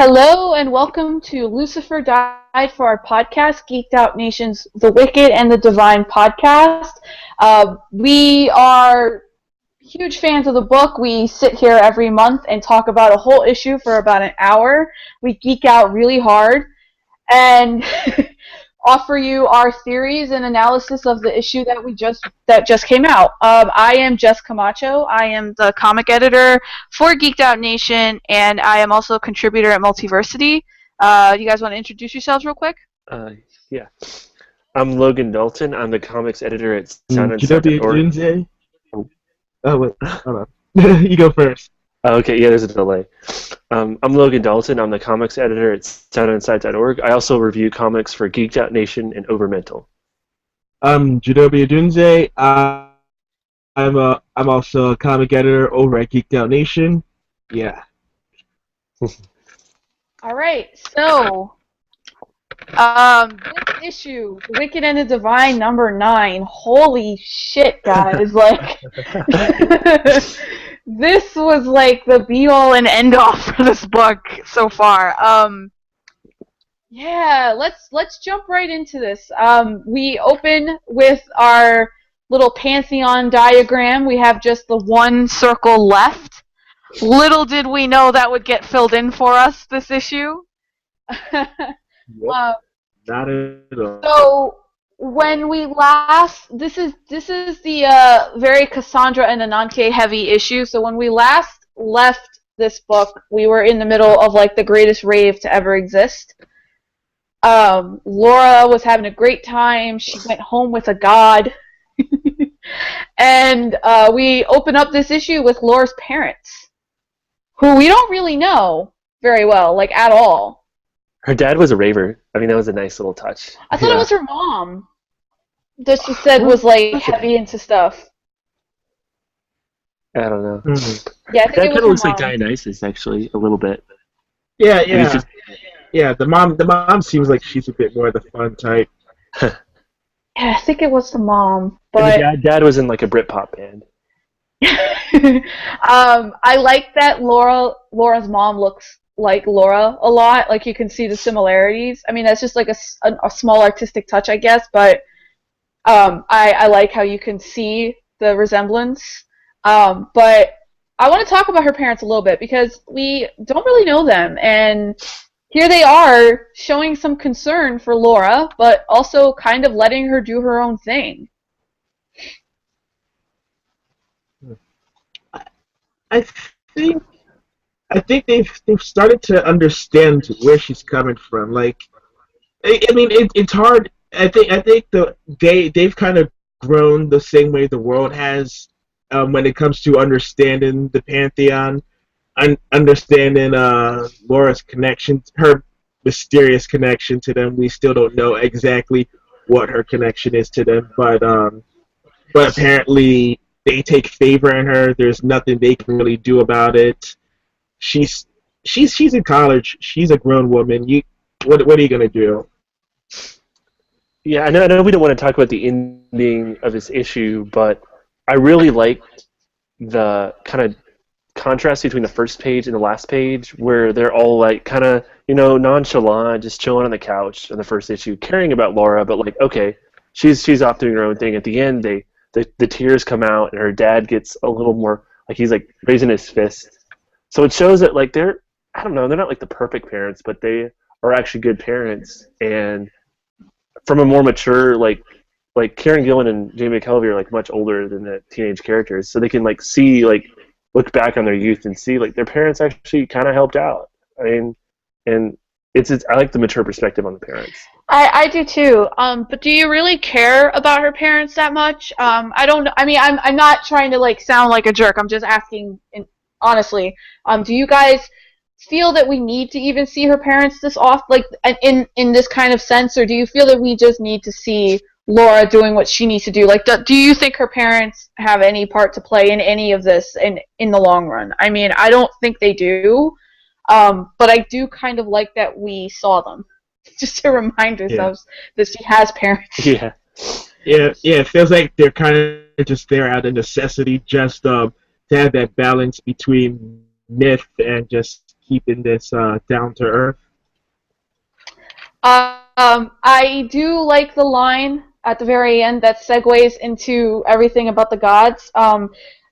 Hello and welcome to Lucifer Died for our podcast, Geeked Out Nation's The Wicked and the Divine podcast. We are huge fans of the book. We sit here every month and talk about a whole issue for about an hour. We geek out really hard and offer you our theories and analysis of the issue that just came out. I am Jess Camacho. I am the comic editor for Geeked Out Nation, and I am also a contributor at Multiversity. You guys want to introduce yourselves real quick? Yeah. I'm Logan Dalton. I'm the comics editor at soundandsight.org. Oh, wait. Hold on. You go first. Okay, yeah, there's a delay. I'm Logan Dalton. I'm the comics editor at soundandsight.org. I also review comics for Geeked Out Nation and Overmental. I'm Jidobi Adunze. I'm also a comic editor over at Geeked Out Nation. Yeah. All right, so this issue, The Wicked and the Divine, number 9. Holy shit, guys! Like, this was like the be-all and end-all for this book so far. Yeah, let's jump right into this. We open with our little Pantheon diagram. We have just the one circle left. Little did we know that would get filled in for us this issue. Not at all. So when we last, this is the very Cassandra and Ananke heavy issue. So when we last left this book, we were in the middle of like the greatest rave to ever exist. Laura was having a great time. She went home with a god. And we open up this issue with Laura's parents, who we don't really know very well, like at all. Her dad was a raver. I mean, that was a nice little touch. I thought it was her mom that she said was like heavy into stuff. I don't know. Mm-hmm. Yeah, I think That it was kind of her looks mom. like Dionysus, actually, a little bit. Yeah. Just... Yeah, the mom seems like she's a bit more the fun type. Yeah, I think it was the mom. But And the dad was in like a Britpop band. I like that Laura's mom looks like Laura a lot. Like, you can see the similarities. I mean, that's just like a small artistic touch, I guess, but I like how you can see the resemblance. But I want to talk about her parents a little bit because we don't really know them, and here they are showing some concern for Laura, but also kind of letting her do her own thing. I think they've started to understand where she's coming from. Like, I mean, it's hard. I think they've kind of grown the same way the world has when it comes to understanding the Pantheon, understanding Laura's connection, her mysterious connection to them. We still don't know exactly what her connection is to them, but apparently they take favor in her. There's nothing they can really do about it. She's in college. She's a grown woman. What are you gonna do? Yeah, I know we don't want to talk about the ending of this issue, but I really liked the kind of contrast between the first page and the last page, where they're all like kind of, nonchalant, just chilling on the couch in the first issue, caring about Laura, but like, okay, she's off doing her own thing. At the end, the tears come out, and her dad gets a little more, like, he's like raising his fist. So it shows that, like, they're not like the perfect parents, but they are actually good parents, and from a more mature, like Karen Gillan and Jamie McKelvey are like much older than the teenage characters, so they can like see, like, look back on their youth and see like their parents actually kind of helped out. I mean, and it's I like the mature perspective on the parents. I do too. But do you really care about her parents that much? I don't. I mean, I'm not trying to like sound like a jerk. I'm just asking, honestly. Do you guys feel that we need to even see her parents this off, like in this kind of sense, or do you feel that we just need to see Laura doing what she needs to do? Like, do you think her parents have any part to play in any of this in the long run? I mean, I don't think they do, but I do kind of like that we saw them, just to remind ourselves that she has parents. Yeah. It feels like they're kind of just there out of necessity, just to have that balance between myth and just keeping this down to earth. I do like the line at the very end that segues into everything about the gods.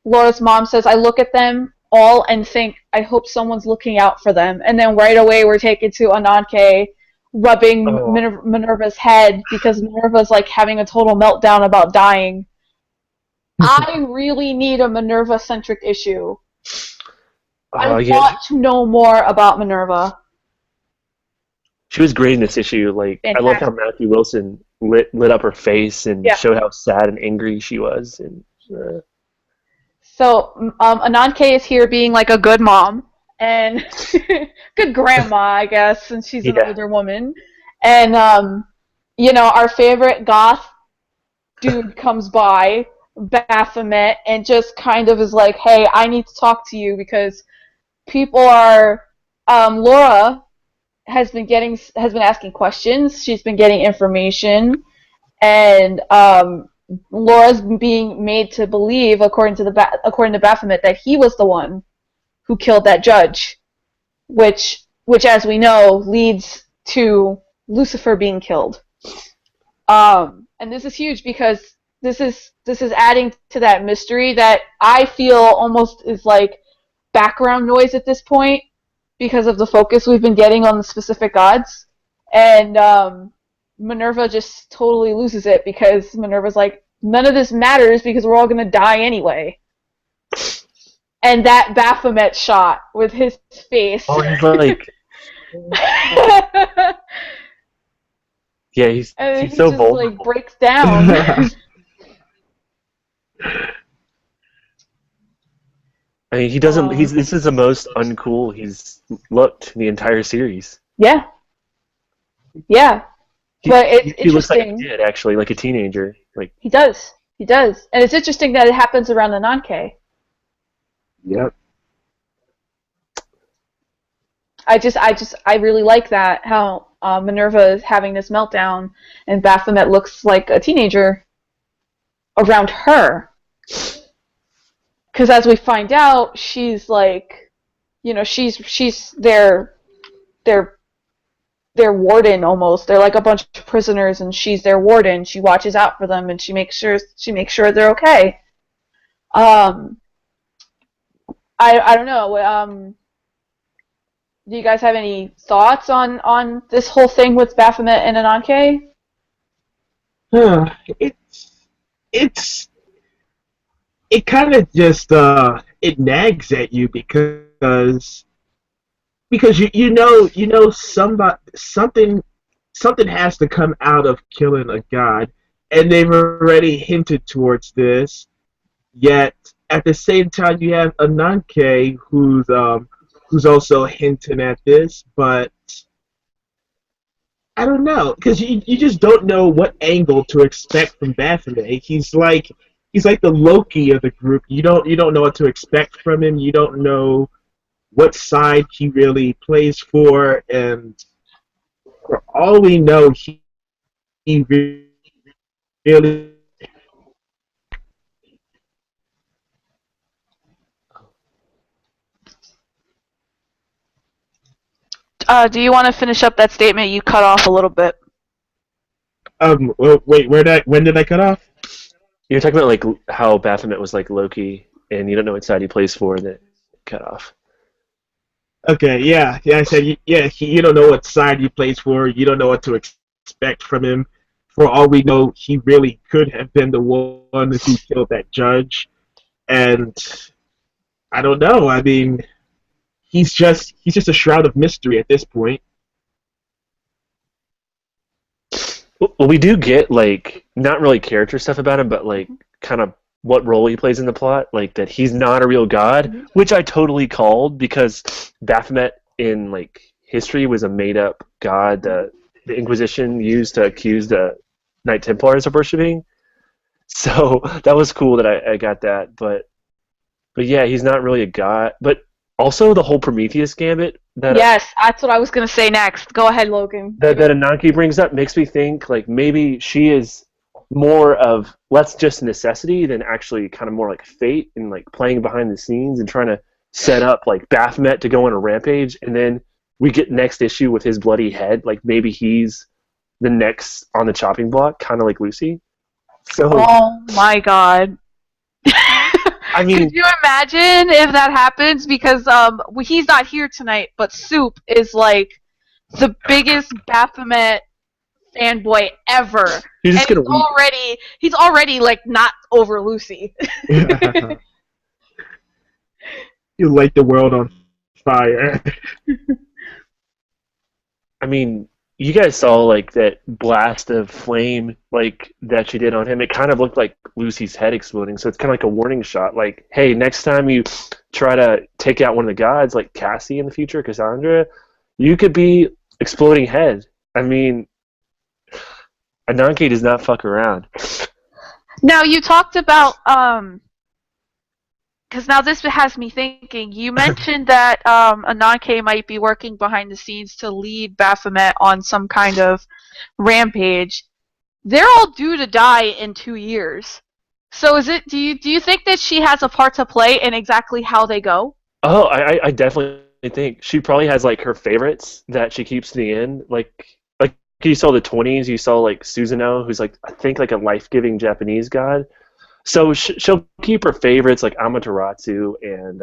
Laura's mom says, "I look at them all and think, I hope someone's looking out for them." And then right away we're taken to Ananke rubbing Oh, Minerva's head because Minerva's like having a total meltdown about dying. I really need a Minerva-centric issue. I yeah, want to know more about Minerva. she was great in this issue. Like, I love how Fantastic. Matthew Wilson lit up her face and Yeah. showed how sad and angry she was. And So Ananke is here being like a good mom and good grandma, I guess, since she's an yeah, older woman. And our favorite goth dude comes by, Baphomet, and just kind of is like, "Hey, I need to talk to you because people are." Laura has been asking questions. She's been getting information, and Laura's being made to believe, according to Baphomet, that he was the one who killed that judge, which as we know leads to Lucifer being killed. And this is huge because this is adding to that mystery that I feel almost is like background noise at this point because of the focus we've been getting on the specific gods, and Minerva just totally loses it because Minerva's like, none of this matters because we're all going to die anyway. And that Baphomet shot with his face. oh, he's like, yeah, he's and he so just vulnerable. like breaks down. I mean, he doesn't. This is the most uncool he's looked in the entire series. Yeah. Yeah. But it's He looks like a interesting. kid, actually, like a teenager. Like, He does. He does. And it's interesting that it happens around the Nanke. Yep. I really like that, how Minerva is having this meltdown and Baphomet looks like a teenager around her. Because as we find out, she's like, she's their warden almost. They're like a bunch of prisoners, and she's their warden. She watches out for them, and she makes sure they're okay. I don't know. Do you guys have any thoughts on this whole thing with Baphomet and Ananke? It kind of just it nags at you because you know something has to come out of killing a god, and they've already hinted towards this. Yet at the same time, you have Ananke who's also hinting at this, but I don't know, because you just don't know what angle to expect from Baphomet. He's like the Loki of the group. You don't know what to expect from him. You don't know what side he really plays for, and for all we know, he really. Do you want to finish up that statement? You cut off a little bit. Well, wait, when did I cut off? you're talking about like how Baphomet was like Loki, and you don't know what side he plays for, and that cut off. Okay, yeah. I said, you don't know what side he plays for. You don't know what to expect from him. For all we know, he really could have been the one who killed that judge. And I don't know. I mean, he's just a shroud of mystery at this point. Well, we do get like not really character stuff about him, but like kind of what role he plays in the plot, like that he's not a real god, which I totally called because Baphomet in like history was a made-up god that the Inquisition used to accuse the Knight Templars of worshiping. So that was cool that I got that, but yeah, he's not really a god. But also the whole Prometheus gambit that Yes, that's what I was going to say next. Go ahead, Logan. that Ananke brings up makes me think like maybe she is more of less just necessity than actually kind of more like fate and like playing behind the scenes and trying to set up like Baphomet to go on a rampage, and then we get next issue with his bloody head. Like maybe he's the next on the chopping block, kind of like Lucy. So, oh my god. I mean, could you imagine if that happens? Because he's not here tonight, but Soup is like the biggest Baphomet fanboy ever. he's just and gonna he's already like not over Lucy. You light the world on fire. I mean, you guys saw like that blast of flame like that she did on him. It kind of looked like Lucy's head exploding, so it's kind of like a warning shot. Like, hey, next time you try to take out one of the gods, like Cassie in the future, Cassandra, you could be exploding head. I mean, Ananke does not fuck around. Now you talked about because now this has me thinking. You mentioned that Ananke might be working behind the scenes to lead Baphomet on some kind of rampage. They're all due to die in 2 years. So is it? Do you think that she has a part to play in exactly how they go? Oh, I definitely think she probably has like her favorites that she keeps to the end. Like you saw the 20s, you saw like Susanoo, who's like I think like a life-giving Japanese god. So she'll keep her favorites like Amaterasu and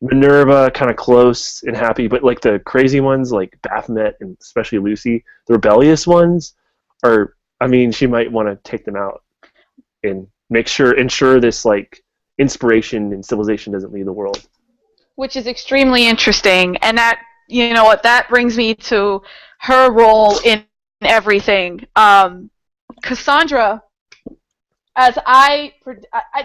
Minerva kind of close and happy, but like the crazy ones like Baphomet and especially Lucy, the rebellious ones are. I mean, she might want to take them out and ensure this like inspiration and civilization doesn't leave the world. Which is extremely interesting, and that that brings me to her role in everything. Cassandra. I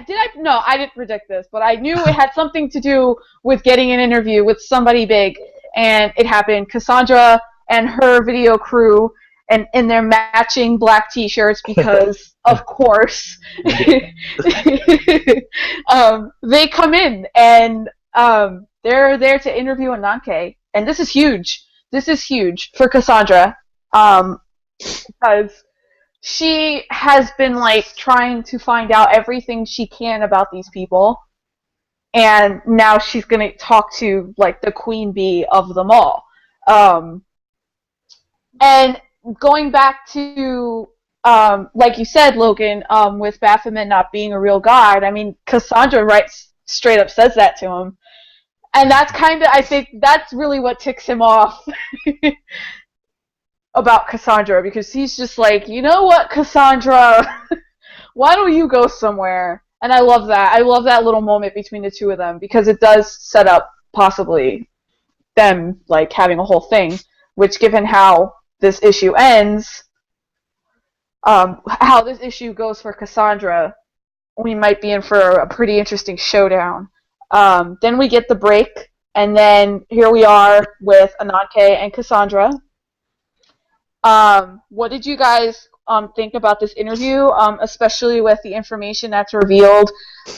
didn't predict this, but I knew it had something to do with getting an interview with somebody big, and it happened. Cassandra and her video crew, and in their matching black T-shirts, because of course, they come in and they're there to interview Ananke, and this is huge. This is huge for Cassandra, because she has been like trying to find out everything she can about these people, and now she's gonna talk to like the queen bee of them all. And going back to like you said, Logan, with Baphomet not being a real god, I mean Cassandra straight up says that to him, and that's I think that's really what ticks him off. About Cassandra, because he's just like, you know what, Cassandra, why don't you go somewhere? And I love that. I love that little moment between the two of them, because it does set up possibly them like having a whole thing, which given how this issue ends, how this issue goes for Cassandra, we might be in for a pretty interesting showdown. Then we get the break, and then here we are with Ananke and Cassandra. What did you guys think about this interview, especially with the information that's revealed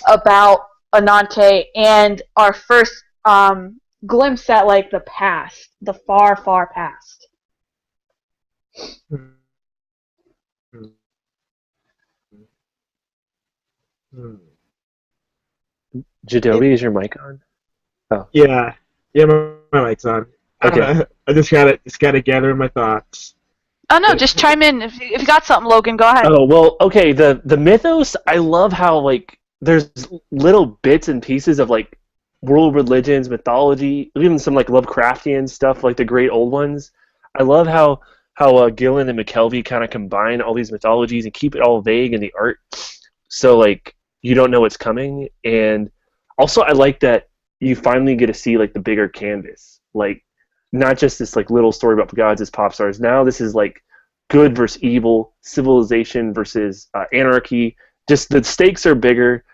about Ananke and our first glimpse at like the past, the far, far past? Jadobi, is your mic on? Oh. Yeah, my mic's on. Okay. I just gotta gather my thoughts. Oh no, just chime in if you got something, Logan. Go ahead. Oh well, okay. The mythos, I love how like there's little bits and pieces of like world religions, mythology, even some like Lovecraftian stuff, like the great old ones. I love how Gillen and McKelvey kind of combine all these mythologies and keep it all vague in the art, so like you don't know what's coming. And also, I like that you finally get to see like the bigger canvas, like not just this like little story about gods as pop stars. Now this is like good versus evil, civilization versus anarchy. Just the stakes are bigger,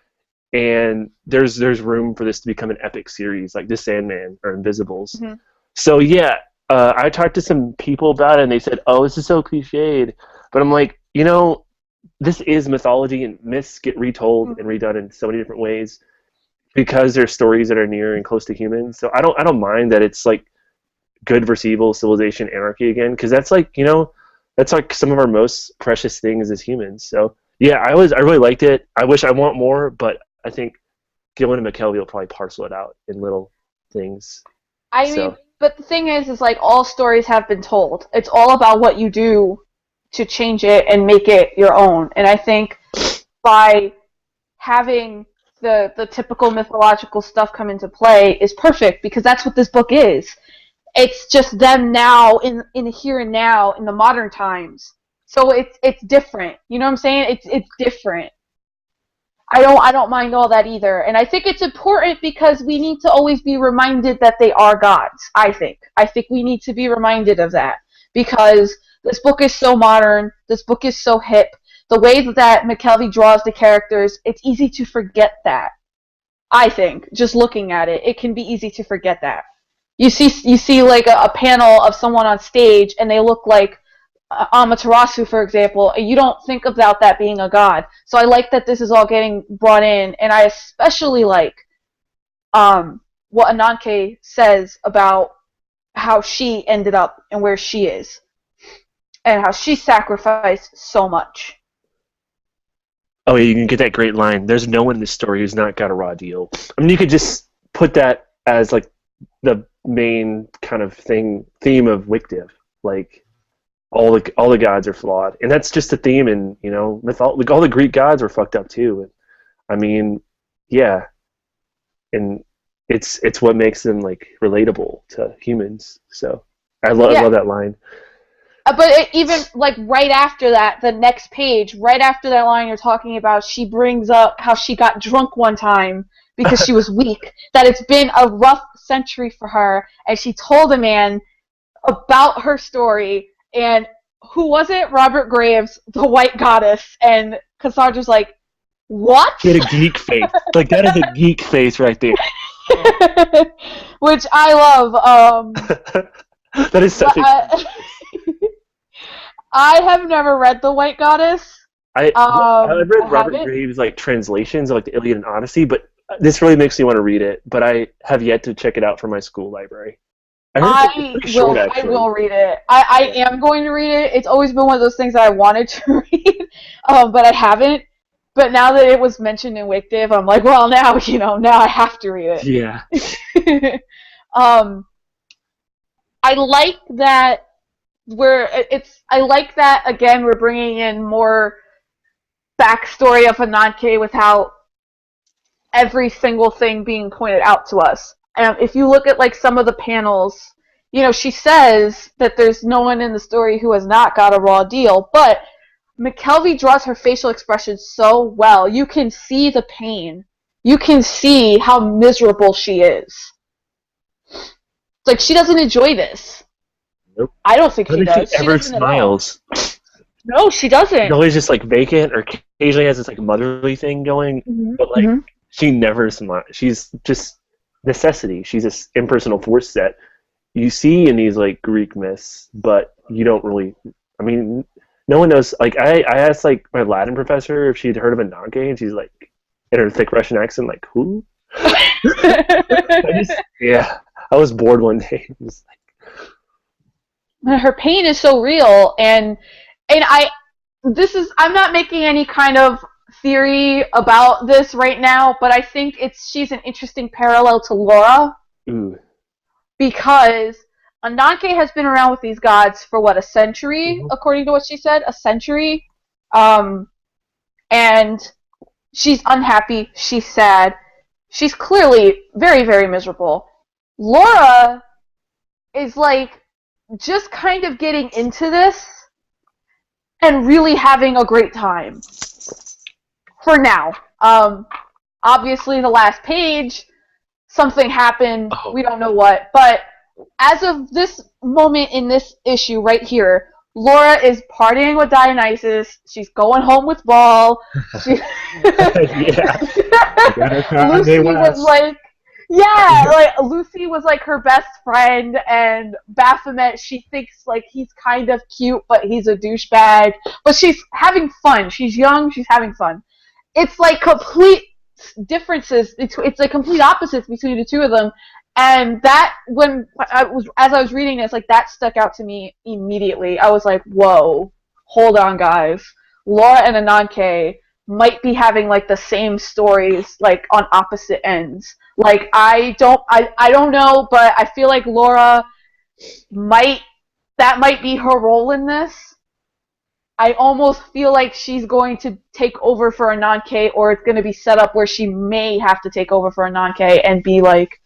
and there's room for this to become an epic series like The Sandman or Invisibles. Mm-hmm. So yeah, I talked to some people about it, and they said, "Oh, this is so cliched," but I'm like, this is mythology, and myths get retold and redone in so many different ways because they're stories that are near and close to humans. So I don't mind that it's like good versus evil, civilization, anarchy again, because that's like that's like some of our most precious things as humans. So yeah, I really liked it. I wish I want more, but I think Gillen and McKelvey will probably parcel it out in little things. I mean, but the thing is like all stories have been told. It's all about what you do to change it and make it your own. And I think by having the typical mythological stuff come into play is perfect because that's what this book is. It's just them now in the here and now in the modern times. So it's different. You know what I'm saying? It's different. I don't mind all that either. And I think it's important because we need to always be reminded that they are gods, I think. I think we need to be reminded of that because this book is so modern, this book is so hip. The way that McKelvey draws the characters, it's easy to forget that. I think, just looking at it, it can be easy to forget that. You see like a panel of someone on stage and they look like Amaterasu, for example, and you don't think about that being a god. So I like that this is all getting brought in, and I especially like what Ananke says about how she ended up and where she is, and how she sacrificed so much. Oh, yeah, you can get that great line. There's no one in this story who's not got a raw deal. I mean, you could just put that as like the main kind of theme of Wictive. Like all the gods are flawed, and that's just a theme. And you know, like all the Greek gods were fucked up too. And, I mean, yeah, and it's what makes them like relatable to humans. So I love that line. But even like right after that, the next page, right after that line you're talking about, she brings up how she got drunk one time because she was weak, that it's been a rough century for her, and she told a man about her story, and who was it? Robert Graves, the White Goddess, and Cassandra's like, what? She had a geek face. Like, that is a geek face right there. Which I love. That is such a... I have never read The White Goddess. I've read Robert Graves' like translations of like the Iliad and Odyssey, but this really makes me want to read it. But I have yet to check it out for my school library. I will read it. I am going to read it. It's always been one of those things that I wanted to read, but I haven't. But now that it was mentioned in Wictive, I'm like, well, now I have to read it. Yeah. I like that I like that again. We're bringing in more backstory of Ananke without every single thing being pointed out to us. And if you look at like some of the panels, she says that there's no one in the story who has not got a raw deal, but McKelvey draws her facial expressions so well. You can see the pain. You can see how miserable she is. It's like she doesn't enjoy this. Nope. I don't think she does. She ever smiles. No, she doesn't. She's always just like vacant, or occasionally has this like motherly thing going, but like she never smiles. She's just necessity. She's this impersonal force that you see in these like Greek myths, but you don't really. I mean, no one knows. Like I asked like my Latin professor if she'd heard of Ananke, and she's like, in her thick Russian accent, like, who? I was bored one day. It was like, her pain is so real, and I'm not making any kind of theory about this right now, but I think she's an interesting parallel to Laura. Ooh. Because Ananke has been around with these gods for a century, according to what she said, a century, and she's unhappy, she's sad, she's clearly very, very miserable. Laura is like just kind of getting into this and really having a great time. For now. Obviously the last page, something happened, we don't know what, but as of this moment in this issue right here, Laura is partying with Dionysus, she's going home with Baal, Lucy was like, Lucy was like her best friend, and Baphomet, she thinks like he's kind of cute, but he's a douchebag. But she's having fun. She's young. She's having fun. It's like complete differences. It's like complete opposites between the two of them. And that, as I was reading this, like that stuck out to me immediately. I was like, whoa, hold on, guys. Laura and Ananke might be having like the same stories like on opposite ends. Like I don't know, but I feel like Laura might be her role in this. I almost feel like she's going to take over for Ananke, or it's going to be set up where she may have to take over for Ananke and be like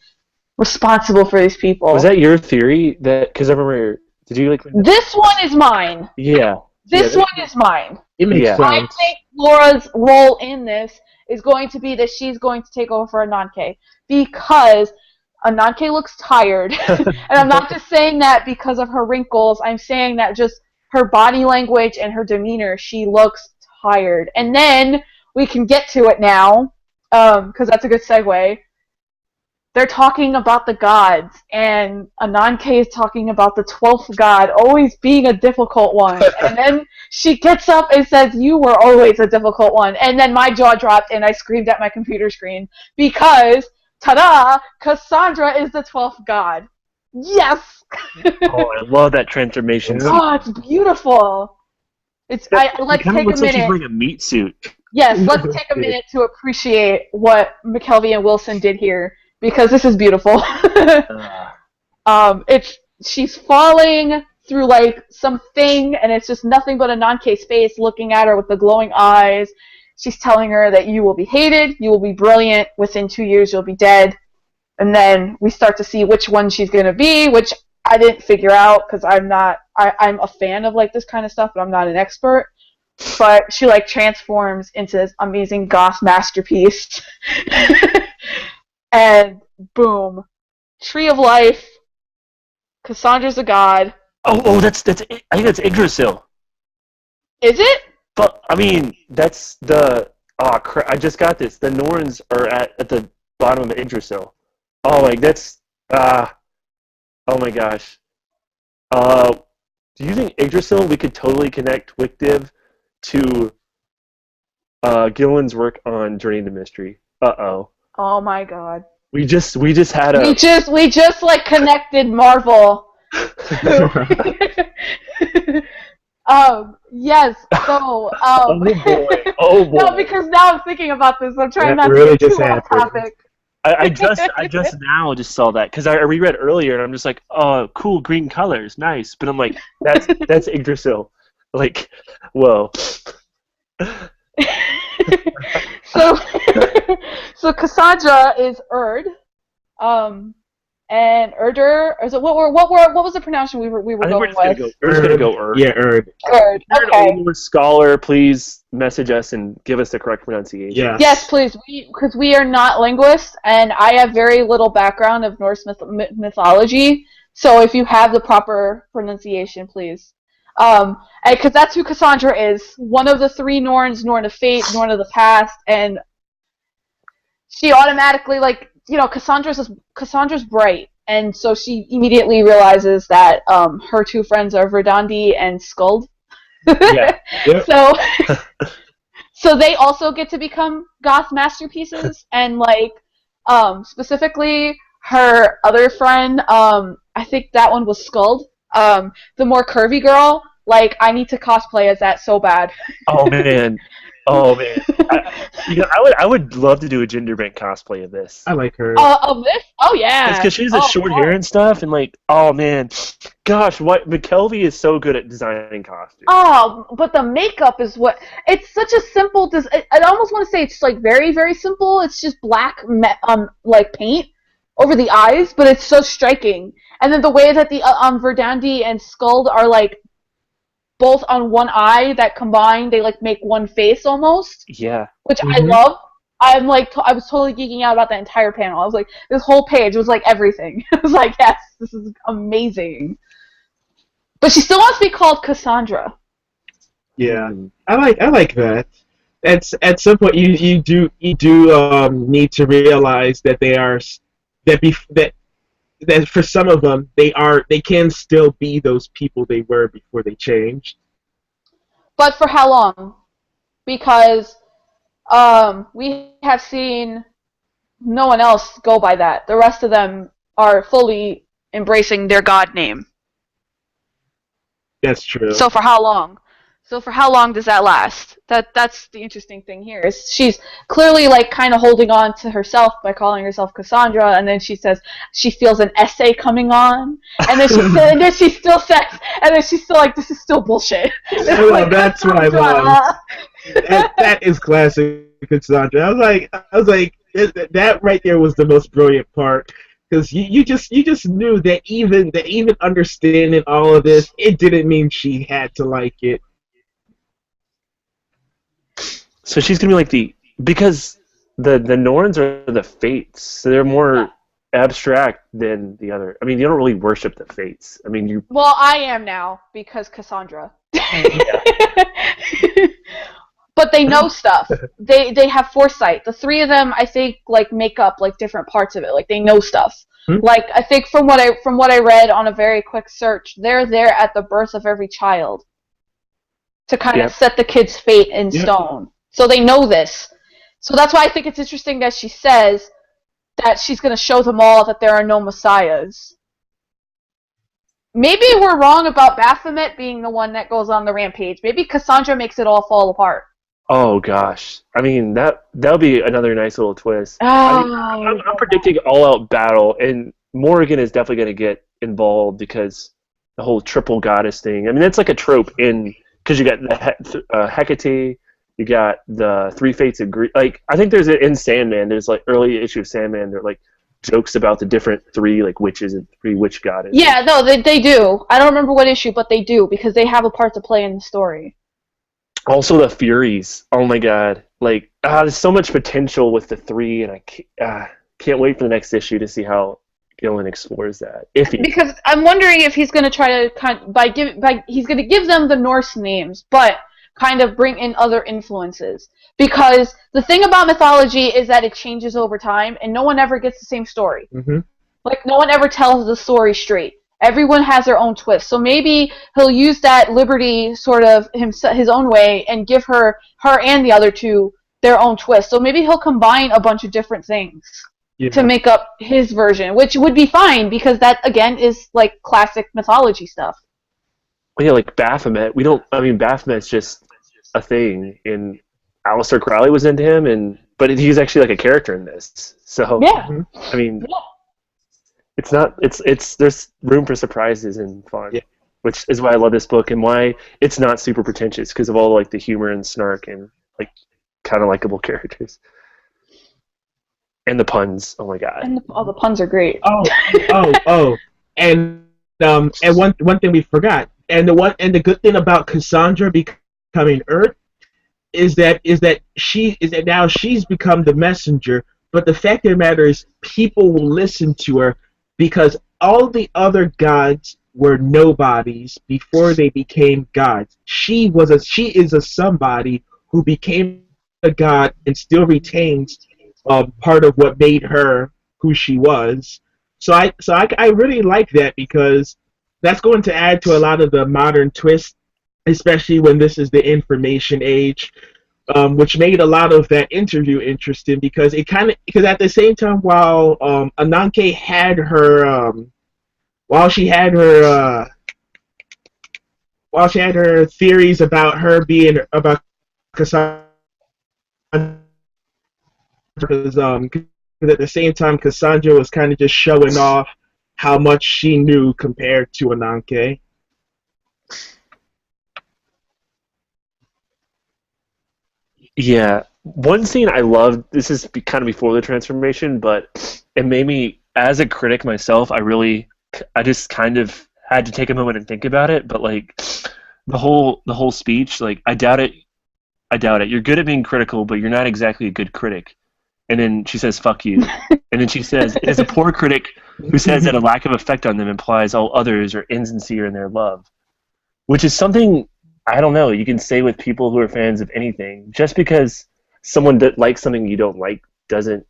responsible for these people. Was that your theory? That because I remember, did you like? This one is mine. Yeah. This one is mine. It makes sense. I think Laura's role in this is going to be that she's going to take over for Ananke because Ananke looks tired. And I'm not just saying that because of her wrinkles. I'm saying that just her body language and her demeanor, she looks tired. And then we can get to it now, because that's a good segue. They're talking about the gods, and Ananke is talking about the 12th god always being a difficult one. And then she gets up and says, "You were always a difficult one." And then my jaw dropped, and I screamed at my computer screen because, ta-da, Cassandra is the 12th god. Yes! Oh, I love that transformation. Oh, it's beautiful. Let's take a Looks like she's minute. wearing a meat suit. Yes, let's take a minute to appreciate what McKelvey and Wilson did here, because this is beautiful. She's falling through like something, and it's just nothing but Ananke's face looking at her with the glowing eyes. She's telling her that you will be hated, you will be brilliant, within 2 years you'll be dead. And then we start to see which one she's going to be, which I didn't figure out because I'm a fan of like this kind of stuff, but I'm not an expert. But she like transforms into this amazing goth masterpiece. And boom. Tree of Life. Cassandra's a god. Oh, that's I think that's Yggdrasil. Is it? But I mean, that's the I just got this. The Norns are at the bottom of Yggdrasil. Oh, like that's oh my gosh. Do you think Yggdrasil we could totally connect Wictive to Gillen's work on Journey into Mystery? Uh-oh. Oh my god. We just had a We just like connected Marvel. Yes. So Oh boy. Oh boy. No, because now I'm thinking about this. I'm trying not really to get just too off happened. topic. I just now just saw that because I reread earlier and I'm just like, oh, cool green colors, nice. But I'm like, that's Yggdrasil. Like, whoa. So Cassandra is Erd, and Erder. Is it what was the pronunciation we were I think going we're just gonna go Erd. Yeah, Erd. Erd. If you're Okay. an English scholar, please message us and give us the correct pronunciation. Yeah. Yes, please, because we are not linguists, and I have very little background of Norse mythology. So if you have the proper pronunciation, please. Because that's who Cassandra is. One of the three Norns, Norn of Fate, Norn of the Past, and she automatically, like, you know, Cassandra's bright, and so she immediately realizes that her two friends are Verdandi and Skuld. Yeah. Yep. So they also get to become goth masterpieces, and like specifically her other friend, I think that one was Skuld. The more curvy girl, like I need to cosplay as that so bad. Oh man. I would love to do a gender bent cosplay of this. I like her. Of this? Oh yeah. It's because she has the short hair and stuff, and like, oh man, gosh, what McKelvey is so good at designing costumes. Oh, but the makeup is what. It's such a simple. I almost want to say it's like very, very simple. It's just black, like paint over the eyes, but it's so striking. And then the way that the Verdandi and Skuld are like both on one eye that combined, they like make one face almost. Yeah. Which I love. I'm like, I was totally geeking out about that entire panel. I was like, this whole page was like everything. I was like, yes, this is amazing. But she still wants to be called Cassandra. Yeah, I like that. At some point you do need to realize that they are that for some of them they can still be those people they were before they changed. But for how long? Because we have seen no one else go by that. The rest of them are fully embracing their god name. That's true. So for how long? So for how long does that last? That's the interesting thing here. Is she's clearly like kind of holding on to herself by calling herself Cassandra, and then she says she feels an essay coming on, and then she still says, and then she's still like, this is still bullshit. Well, like, that's what I love. That is classic Cassandra. I was like, that right there was the most brilliant part. Because you just knew that even understanding all of this, it didn't mean she had to like it. So she's gonna be like because the Norns are the Fates, so they're more abstract than the other. I mean, you don't really worship the Fates. I mean, you. Well, I am now because Cassandra. But they know stuff. They have foresight. The three of them, I think, like make up like different parts of it. Like they know stuff. Like I think from what I read on a very quick search, they're there at the birth of every child to kind of set the kid's fate in stone. So they know this. So that's why I think it's interesting that she says that she's going to show them all that there are no messiahs. Maybe we're wrong about Baphomet being the one that goes on the rampage. Maybe Cassandra makes it all fall apart. Oh gosh, I mean that'll be another nice little twist. Oh. I mean, I'm predicting all-out battle, and Morrigan is definitely going to get involved because the whole triple goddess thing. I mean, that's like a trope because you got the Hecate, you got the three fates of Greek. Like I think there's in Sandman. There's like early issue of Sandman. They're like jokes about the different three like witches and three witch goddesses. Yeah, no, they do. I don't remember what issue, but they do because they have a part to play in the story. Also the Furies. Oh my god. Like, there's so much potential with the three, and I can't wait for the next issue to see how Gillen explores that. Because I'm wondering if he's going to try to he's going to give them the Norse names, but kind of bring in other influences. Because the thing about mythology is that it changes over time, and no one ever gets the same story. Mm-hmm. Like, no one ever tells the story straight. Everyone has their own twist. So maybe he'll use that liberty sort of his own way and give her and the other two their own twist. So maybe he'll combine a bunch of different things to make up his version, which would be fine because that, again, is like classic mythology stuff. Well, yeah, like Baphomet. Baphomet's just a thing. And Aleister Crowley was into him, but he's actually like a character in this. So, yeah. I mean... Yeah. There's room for surprises and fun, which is why I love this book and why it's not super pretentious because of all like the humor and snark and like kind of likable characters and the puns. Oh my god! And the puns are great. And one thing we forgot, and the good thing about Cassandra becoming Earth is that now she's become the messenger. But the fact of the matter is, people will listen to her. Because all the other gods were nobodies before they became gods. She is a somebody who became a god and still retains part of what made her who she was. So I really like that because that's going to add to a lot of the modern twists, especially when this is the information age. Which made a lot of that interview interesting because at the same time while Ananke had her while she had her theories about her being about Cassandra because at the same time Cassandra was kind of just showing off how much she knew compared to Ananke. Yeah, one scene I loved, this is kind of before the transformation, but it made me, as a critic myself, I just kind of had to take a moment and think about it, but like, the whole speech, like, I doubt it, you're good at being critical, but you're not exactly a good critic. And then she says, fuck you. And then she says, it is a poor critic who says that a lack of effect on them implies all others are insincere in their love. Which is something... I don't know. You can say with people who are fans of anything. Just because someone likes something you don't like doesn't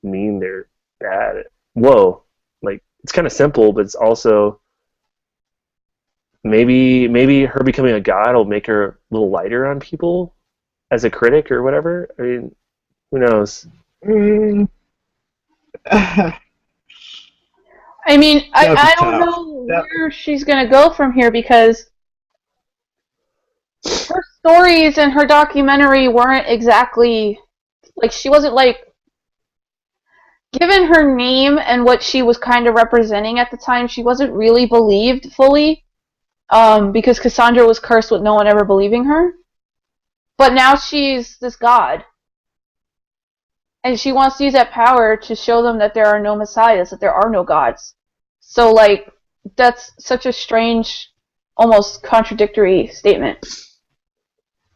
mean they're bad. Whoa. Like, it's kind of simple, but it's also... Maybe her becoming a god will make her a little lighter on people as a critic or whatever. I mean, who knows? I mean, I don't know where she's going to go from here because... her stories and her documentary weren't exactly, like, she wasn't, like, given her name and what she was kind of representing at the time, she wasn't really believed fully, because Cassandra was cursed with no one ever believing her. But now she's this god. And she wants to use that power to show them that there are no messiahs, that there are no gods. So, like, that's such a strange, almost contradictory statement.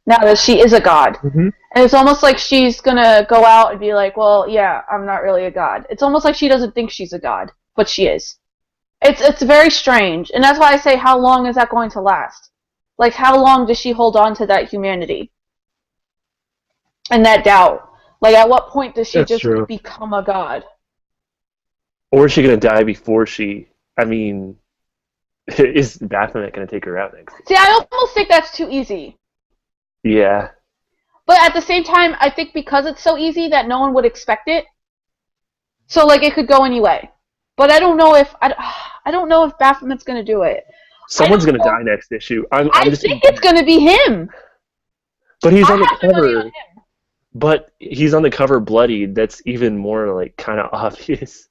Now that she is a god. Mm-hmm. And it's almost like she's gonna go out and be like, well, yeah, I'm not really a god. It's almost like she doesn't think she's a god, but she is. It's very strange. And that's why I say, how long is that going to last? Like, how long does she hold on to that humanity? And that doubt? Like, at what point does she just become a god? Or is she going to die before she... I mean, is Baphomet going to take her out next? See, I almost think that's too easy. Yeah. But at the same time, I think because it's so easy that no one would expect it. So, like, it could go any way. But I don't know if... I don't know if Baphomet's going to do it. Someone's going to die next issue. I think it's going to be him. But he's on the cover. But he's on the cover bloodied. That's even more, like, kind of obvious.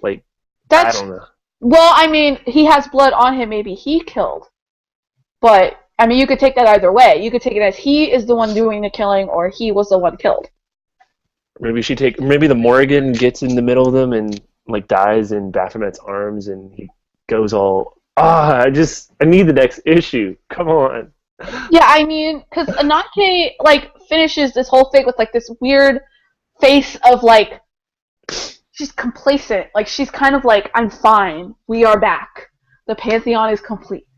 Like, I don't know. Well, I mean, he has blood on him. Maybe he killed. But, I mean, you could take that either way. You could take it as he is the one doing the killing, or he was the one killed. Maybe the Morrigan gets in the middle of them and, like, dies in Baphomet's arms, and he goes all, I need the next issue. Come on. Yeah, I mean, because Ananke, like, finishes this whole thing with, like, this weird face of, like, she's complacent. Like, she's kind of like, I'm fine. We are back. The Pantheon is complete.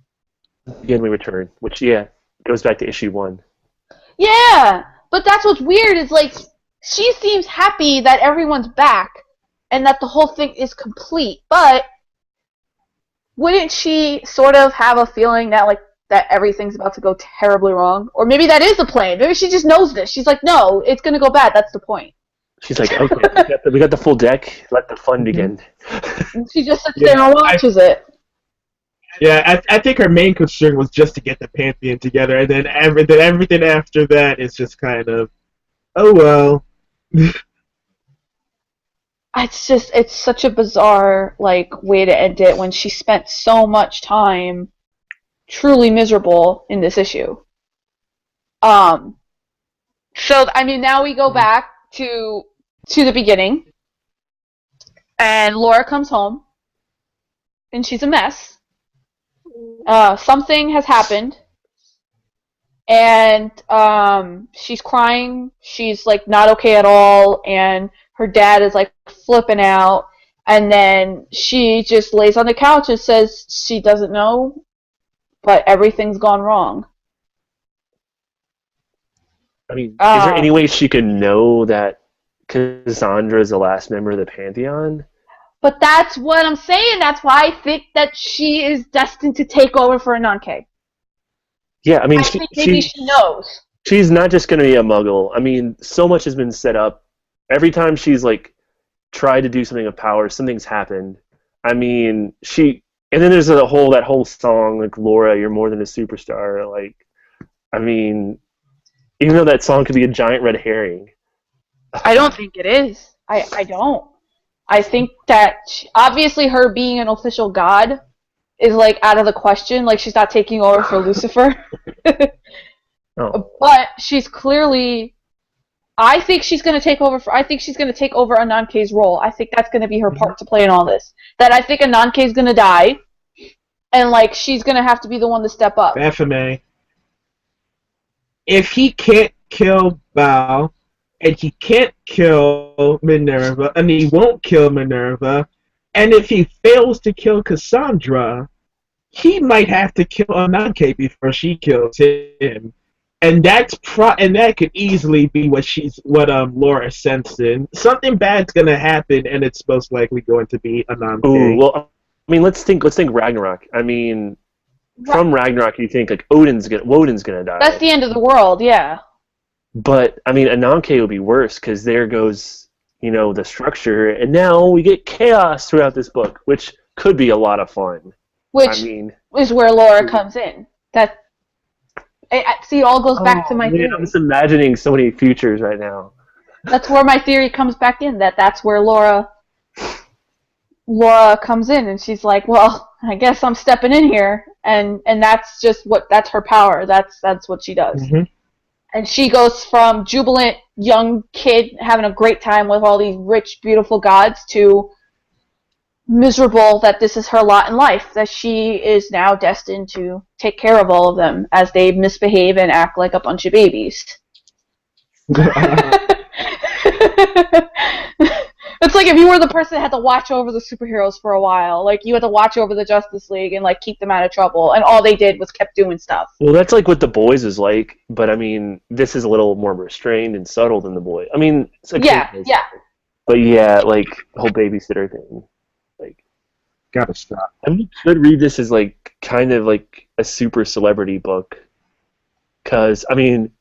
Again, we return, which, yeah, goes back to issue 1. Yeah, but that's what's weird is, like, she seems happy that everyone's back and that the whole thing is complete, but wouldn't she sort of have a feeling that, like, that everything's about to go terribly wrong? Or maybe that is the plan. Maybe she just knows this. She's like, no, it's going to go bad. That's the point. She's like, okay, we got the full deck. Let the fun begin. And she just sits there and watches it. Yeah, I think her main concern was just to get the Pantheon together, and then everything after that is just kind of, oh well. It's such a bizarre, like, way to end it when she spent so much time truly miserable in this issue. So, I mean, now we go back to the beginning, and Laura comes home, and she's a mess. Something has happened, and she's crying. She's, like, not okay at all, and her dad is, like, flipping out, and then she just lays on the couch and says she doesn't know, but everything's gone wrong. I mean, is there any way she could know that Cassandra is the last member of the Pantheon? But that's what I'm saying. That's why I think that she is destined to take over for Ananke. Yeah, I mean, I think maybe she knows. She's not just going to be a muggle. I mean, so much has been set up. Every time she's, like, tried to do something of power, something's happened. I mean, and then there's that whole song, like, Laura, you're more than a superstar. Like, I mean, even though that song could be a giant red herring. I don't think it is. I don't. I think that obviously her being an official god is, like, out of the question. Like, she's not taking over for Lucifer. Oh. But she's clearly... I think she's going to take over Ananke's role. I think that's going to be her part to play in all this. That I think Ananke's going to die, and, like, she's going to have to be the one to step up. Baphomet. If he can't kill Baal, and he can't kill Minerva, and he won't kill Minerva, and if he fails to kill Cassandra, he might have to kill Ananke before she kills him. And that could easily be what Laura sensed in. Something bad's gonna happen, and it's most likely going to be Ananke. Ooh, well, I mean, let's think Ragnarok. I mean, from Ragnarok, you think, like, Woden's gonna die. That's the end of the world, yeah. But I mean, Ananke would be worse because there goes, you know, the structure, and now we get chaos throughout this book, which could be a lot of fun. Which is where Laura comes in. See, it all goes back to Oh, my man, theory. I'm just imagining so many futures right now. That's where my theory comes back in. That's where Laura comes in, and she's like, well, I guess I'm stepping in here, and that's just that's her power. That's what she does. Mm-hmm. And she goes from jubilant young kid having a great time with all these rich, beautiful gods to miserable that this is her lot in life, that she is now destined to take care of all of them as they misbehave and act like a bunch of babies. It's like if you were the person that had to watch over the superheroes for a while, like you had to watch over the Justice League and like keep them out of trouble, and all they did was kept doing stuff. Well, that's like what The Boys is like, but I mean, this is a little more restrained and subtle than The Boys. I mean, it's a Yeah. But yeah, like the whole babysitter thing, like Gotta stop. I mean, you could read this as like kind of like a super celebrity book, because I mean,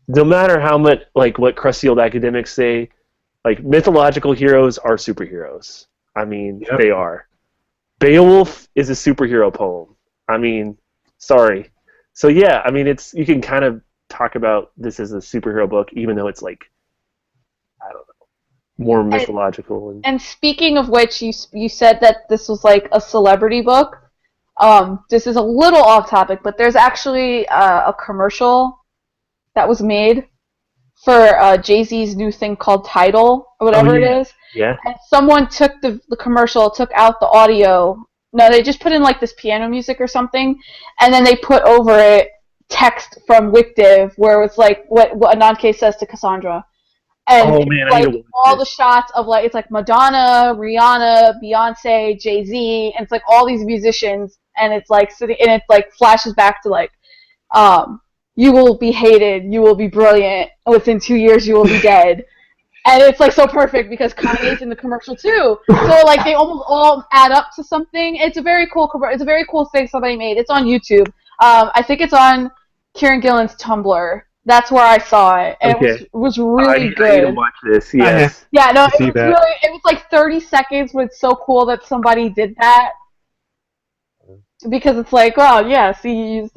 no matter how much like what crusty old academics say, like mythological heroes are superheroes. I mean, Yep. They are. Beowulf is a superhero poem. I mean, sorry. So yeah, I mean, you can kind of talk about this as a superhero book, even though it's like, I don't know, more mythological. And speaking of which, you said that this was like a celebrity book. This is a little off topic, but there's actually a commercial that was made for Jay-Z's new thing called Tidal, or whatever it is. Yeah. And someone took the commercial, took out the audio. No, they just put in like this piano music or something, and then they put over it text from Wictive where it's like what Ananke says to Cassandra. And Oh, it's man, I like need to watch all this. the shots of like, it's like Madonna, Rihanna, Beyonce, Jay-Z, and it's like all these musicians, and it's like sitting, and it like flashes back to like, you will be hated, you will be brilliant, within 2 years you will be dead. And it's like so perfect because Kanye's in the commercial too. So like they almost all add up to something. It's a very cool thing somebody made. It's on YouTube. I think it's on Kieran Gillen's Tumblr. That's where I saw it, and Okay. it was really I good. need to watch this. Yes. Yeah, no, see that. it was like 30 seconds, but it's so cool that somebody did that. Because it's like, oh yeah, see, you use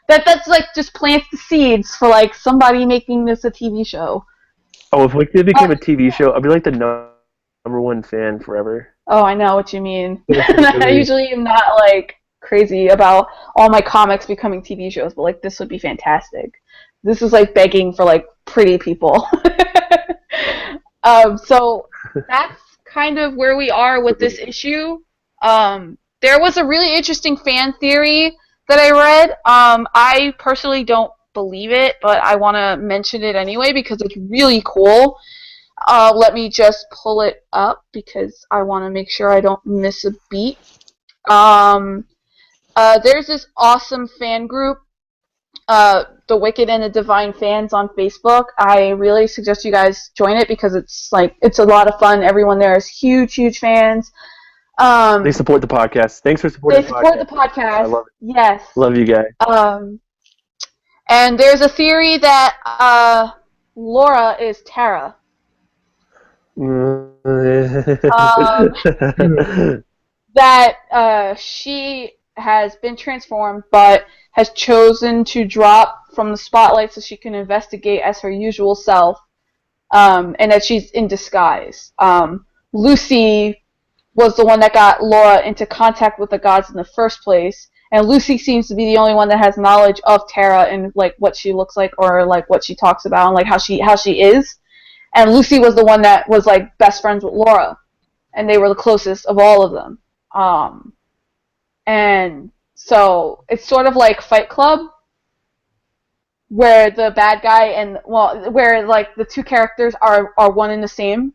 that's like just plants the seeds for like somebody making this a TV show. Oh, if Wicked became a TV show, I'd be like the number one fan forever. Oh, I know what you mean. I usually am not like crazy about all my comics becoming TV shows, but like this would be fantastic. This is like begging for like pretty people. So that's kind of where we are with this issue. There was a really interesting fan theory that I read. I personally don't believe it, but I want to mention it anyway because it's really cool. Let me just pull it up because I want to make sure I don't miss a beat. There's this awesome fan group, the Wicked and the Divine fans on Facebook. I really suggest you guys join it because it's a lot of fun. Everyone there is huge fans. They support the podcast. Thanks for supporting the podcast. I love it. Yes. Love you guys. And there's a theory that Laura is Tara. That she has been transformed but has chosen to drop from the spotlight so she can investigate as her usual self, and that she's in disguise. Lucy was the one that got Laura into contact with the gods in the first place, and Lucy seems to be the only one that has knowledge of Tara and like what she looks like or like what she talks about and like how she is. And Lucy was the one that was like best friends with Laura, and they were the closest of all of them. And so it's sort of like Fight Club, where the bad guy where like the two characters are one and the same.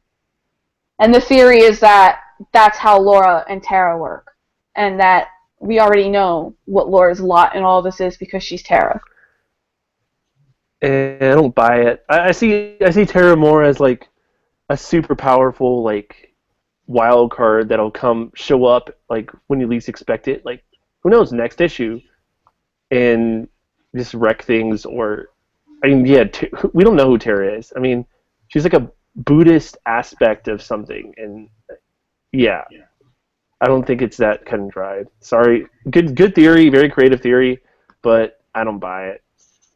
And the theory is that that's how Laura and Tara work, and that we already know what Laura's lot in all this is because she's Tara. And I don't buy it. I see Tara more as like a super powerful like wild card that'll show up like when you least expect it. Like who knows, next issue, and just wreck things. Or I mean, yeah, we don't know who Tara is. I mean, she's like a Buddhist aspect of something, and yeah. I don't think it's that cut and dried. Sorry. Good theory, very creative theory, but I don't buy it.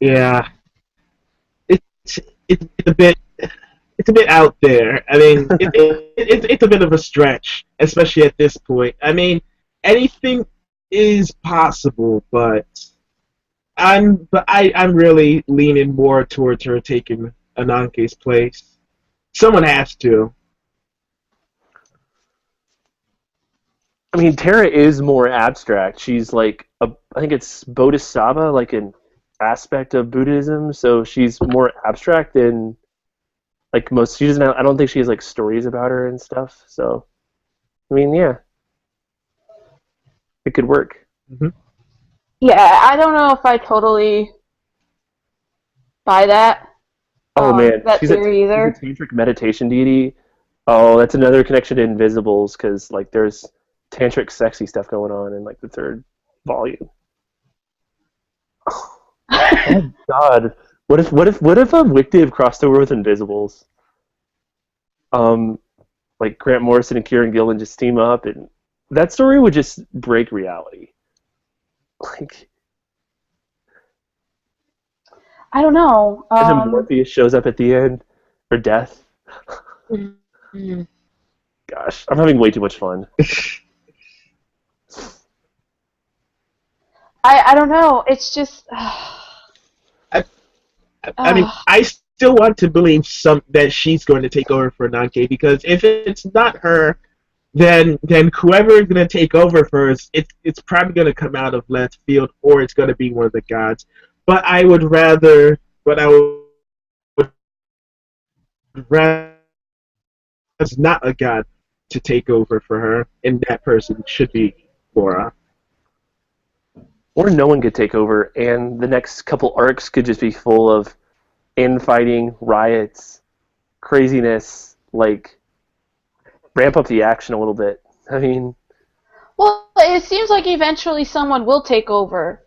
Yeah, it's it's a bit it's a bit out there. I mean, it's a bit of a stretch, especially at this point. I mean, anything is possible, but I'm really leaning more towards her taking Ananke's place. Someone has to. I mean, Tara is more abstract. She's like I think it's Bodhisattva, like an aspect of Buddhism. So she's more abstract than like most. She doesn't. I don't think she has like stories about her and stuff. So I mean, yeah, it could work. Mm-hmm. Yeah, I don't know if I totally buy that. Oh man, That theory either. she's a tantric meditation deity. Oh, that's another connection to Invisibles because like there's tantric sexy stuff going on in like the third volume. Oh God, what if a Wictive crossed over with Invisibles? Like Grant Morrison and Kieran Gillen just team up, and that story would just break reality. Like, I don't know. and then Morpheus shows up at the end, or Death. Mm-hmm. Gosh, I'm having way too much fun. I don't know. It's just. I mean, I still want to believe that she's going to take over for Nanke, because if it's not her, then whoever is going to take over first, it's probably going to come out of left field, or it's going to be one of the gods. But I would rather it's not a god to take over for her, and that person should be Laura. Or no one could take over, and the next couple arcs could just be full of infighting, riots, craziness, like ramp up the action a little bit. I mean, well, it seems like eventually someone will take over.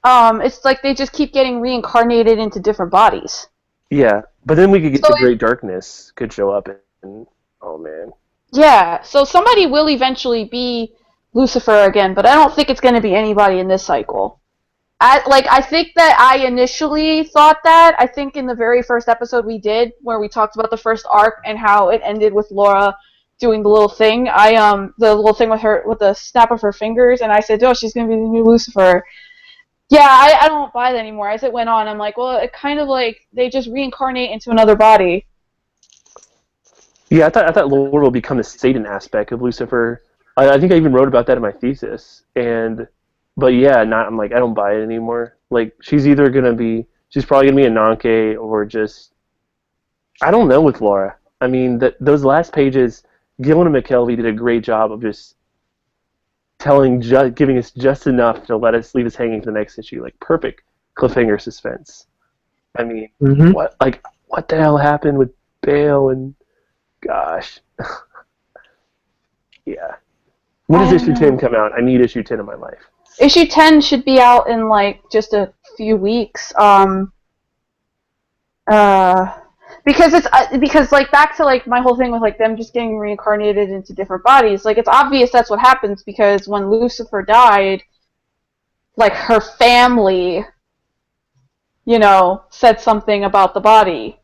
It's like they just keep getting reincarnated into different bodies. yeah, but then we could get the Great Darkness could show up, and oh man. Yeah, so somebody will eventually be Lucifer again, but I don't think it's going to be anybody in this cycle. I think that I initially thought that. I think in the very first episode we did, where we talked about the first arc and how it ended with Laura doing the little thing. The little thing with her, with the snap of her fingers, and I said, oh, she's going to be the new Lucifer. Yeah, I don't buy that anymore. As it went on, I'm like, well, it kind of like they just reincarnate into another body. Yeah, I thought Laura will become the Satan aspect of Lucifer. I think I even wrote about that in my thesis, but yeah, I'm like, I don't buy it anymore. Like, she's probably gonna be a Nanke, or just, I don't know with Laura. I mean, those last pages, Gillen and McKelvey did a great job of just giving us just enough to let us leave us hanging to the next issue. Like, perfect cliffhanger suspense. I mean, what the hell happened with Bale and, gosh. Yeah. When does issue 10 come out? I need issue 10 in my life. Issue 10 should be out in, like, just a few weeks. Because like, back to, like, my whole thing with, like, them just getting reincarnated into different bodies, like, it's obvious that's what happens, because when Lucifer died, like, her family, said something about the body,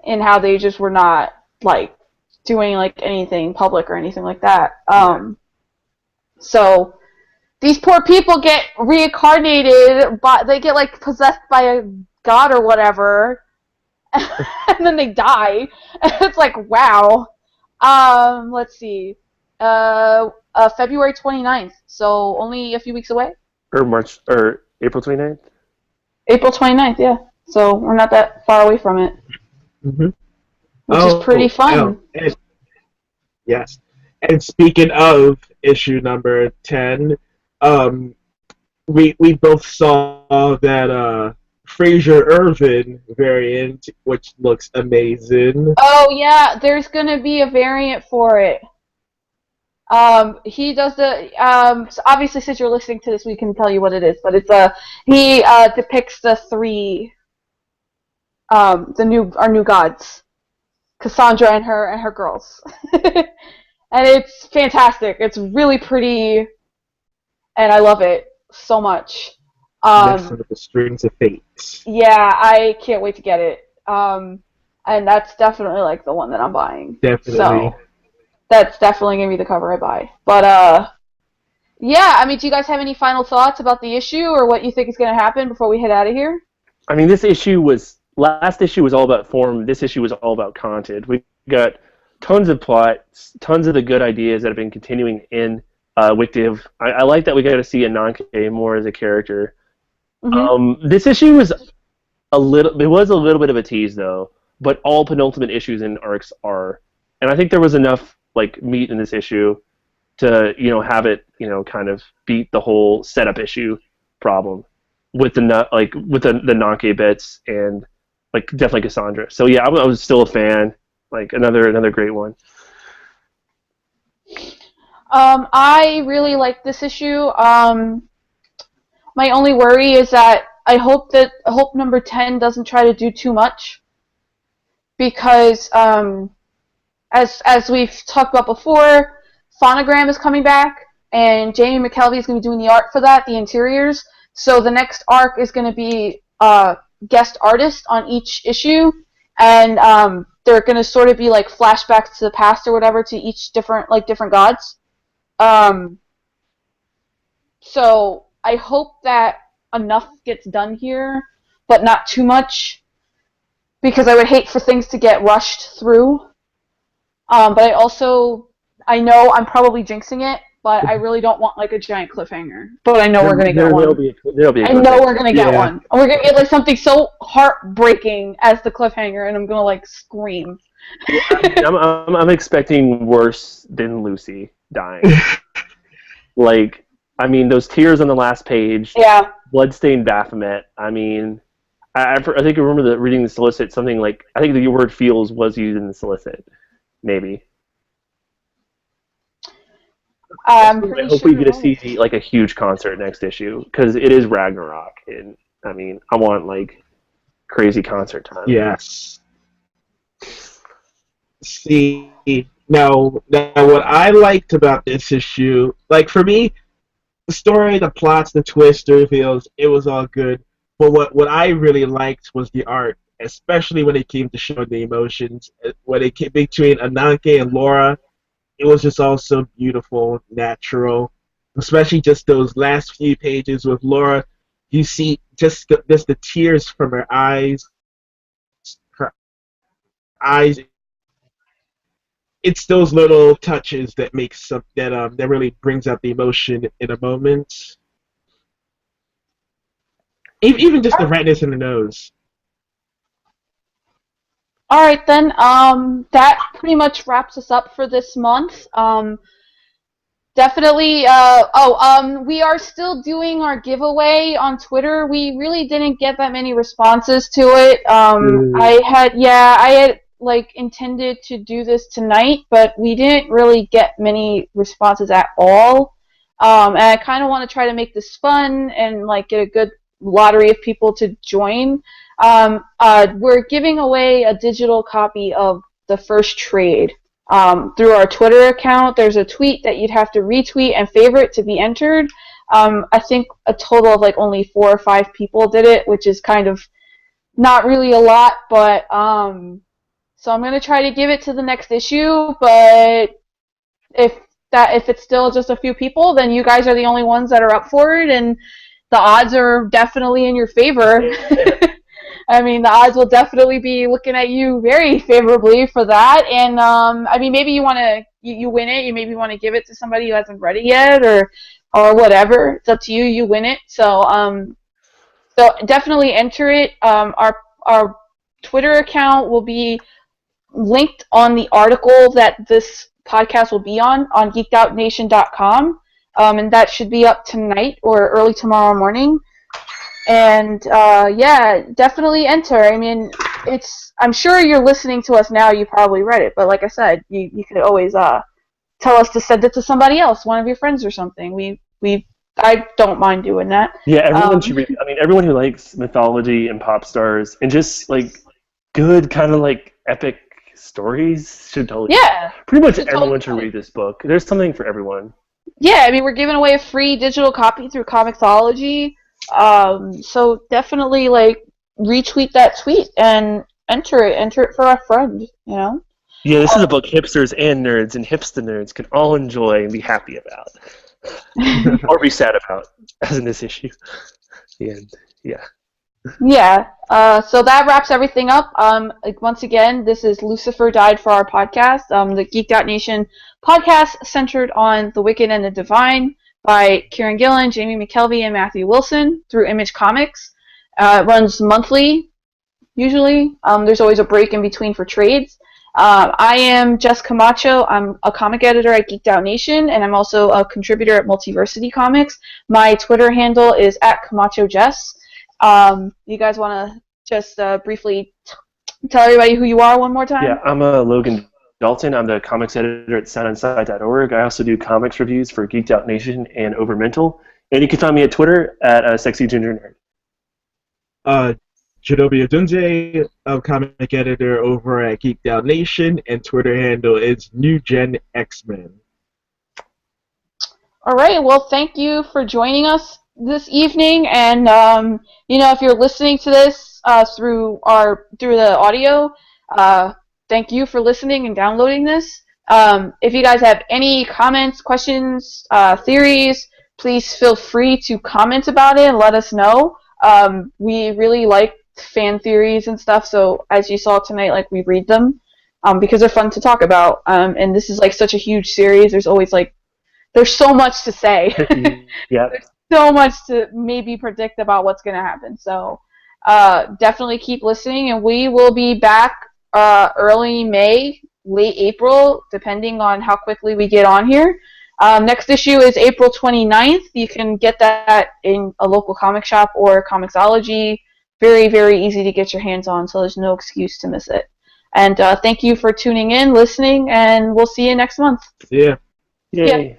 and how they just were not, like, doing, like, anything public or anything like that. So these poor people get reincarnated, they get, like, possessed by a god or whatever, and then they die. It's like, wow. Let's see. February 29th, so only a few weeks away. Or April 29th? April 29th, yeah. So we're not that far away from it. Mm-hmm. Which is pretty fun. Yes. And speaking of issue number 10, we both saw that Fraser Irvin variant, which looks amazing. Oh yeah, there's gonna be a variant for it. He does so obviously, since you're listening to this, we can tell you what it is. But it's he depicts the three our new gods, Cassandra and her girls. And it's fantastic. It's really pretty, and I love it so much. Next one of the Strings of Fate. Yeah, I can't wait to get it. And that's definitely like the one that I'm buying. Definitely. So that's definitely gonna be the cover I buy. But yeah, I mean, do you guys have any final thoughts about the issue or what you think is gonna happen before we head out of here? I mean, last issue was all about form. This issue was all about content. We got tons of plots, tons of the good ideas that have been continuing in Wictive. I like that we got to see Ananke more as a character. This issue was a little bit of a tease though, but all penultimate issues in arcs are, and I think there was enough like meat in this issue to have it kind of beat the whole setup issue problem with the Nanke bits and like definitely Cassandra. So yeah, I was still a fan. Like another great one. I really like this issue. My only worry is that I hope number 10 doesn't try to do too much, because as we've talked about before, Phonogram is coming back, and Jamie McKelvey is going to be doing the art for that, the interiors. So the next arc is going to be guest artist on each issue, and they're going to sort of be like flashbacks to the past or whatever to each different gods. So I hope that enough gets done here, but not too much, because I would hate for things to get rushed through. But I know I'm probably jinxing it, but I really don't want like a giant cliffhanger. But I know we're gonna get one. I know we're gonna get one. We're gonna get like something so heartbreaking as the cliffhanger, and I'm gonna like scream. I'm expecting worse than Lucy dying. Like, I mean, those tears on the last page. Yeah. Bloodstained Baphomet. I mean, I think I remember reading the solicit, something like, I think the word feels was used in the solicit. Maybe. I hope we get to see like a huge concert next issue, because it is Ragnarok, and I mean, I want like crazy concert time. Yes. See, now what I liked about this issue, like for me, the story, the plots, the twists, the reveals, it was all good. But what I really liked was the art, especially when it came to showing the emotions. When it came between Ananke and Laura, it was just all so beautiful, natural. Especially just those last few pages with Laura, you see just the tears from her eyes. Her eyes. It's those little touches that makes that really brings out the emotion in a moment. Even just the redness in the nose. All right then. That pretty much wraps us up for this month. Definitely. We are still doing our giveaway on Twitter. We really didn't get that many responses to it. I had like intended to do this tonight, but we didn't really get many responses at all. And I kind of want to try to make this fun and like get a good lottery of people to join. We're giving away a digital copy of the first trade through our Twitter account. There's a tweet that you'd have to retweet and favorite to be entered. I think a total of like only 4 or 5 people did it, which is kind of not really a lot, but so I'm gonna try to give it to the next issue. But if it's still just a few people, then you guys are the only ones that are up for it, and the odds are definitely in your favor. I mean, the odds will definitely be looking at you very favorably for that. And I mean, maybe you want to you win it. You maybe want to give it to somebody who hasn't read it yet, or whatever. It's up to you. You win it. So so definitely enter it. Our Twitter account will be linked on the article that this podcast will be on geekedoutnation.com. And that should be up tonight or early tomorrow morning. And yeah, definitely enter. I mean, I'm sure you're listening to us now. You probably read it, but like I said, you could always tell us to send it to somebody else, one of your friends or something. I don't mind doing that. Yeah, everyone should read. I mean, everyone who likes mythology and pop stars and just like good kind of like epic stories should totally. Yeah. Pretty much everyone should read this book. There's something for everyone. Yeah, I mean, we're giving away a free digital copy through Comixology. So definitely like retweet that tweet and enter it for a friend, you know. Yeah, this is a book hipsters and nerds and hipster nerds can all enjoy and be happy about, or be sad about, as in this issue. And yeah. Yeah. So that wraps everything up. Like once again, this is Lucifer Died for Our Podcast, the Geeked Out Nation podcast centered on the wicked and the divine by Kieran Gillen, Jamie McKelvey, and Matthew Wilson through Image Comics. It runs monthly, usually. There's always a break in between for trades. I am Jess Camacho. I'm a comic editor at Geeked Out Nation, and I'm also a contributor at Multiversity Comics. My Twitter handle is @CamachoJess. You guys want to just briefly tell everybody who you are one more time? Yeah, I'm Logan Dalton. I'm the comics editor at soundinside.org. I also do comics reviews for Geeked Out Nation and Overmental. And you can find me at Twitter at Sexy Ginger Nerd. Jadobia Dunze, I'm comic editor over at Geeked Out Nation, and Twitter handle is New X-Men. All right. Well, thank you for joining us this evening, and if you're listening to this through the audio, thank you for listening and downloading this. If you guys have any comments, questions, theories, please feel free to comment about it and let us know. We really like fan theories and stuff, so as you saw tonight, like, we read them because they're fun to talk about. And this is like such a huge series. There's so much to say. Yeah. There's so much to maybe predict about what's going to happen. So definitely keep listening, and we will be back early May, late April, depending on how quickly we get on here. Next issue is April 29th. You can get that in a local comic shop or Comixology. Very, very easy to get your hands on, so there's no excuse to miss it. And thank you for tuning in, listening, and we'll see you next month. Yeah. Yay. Yeah.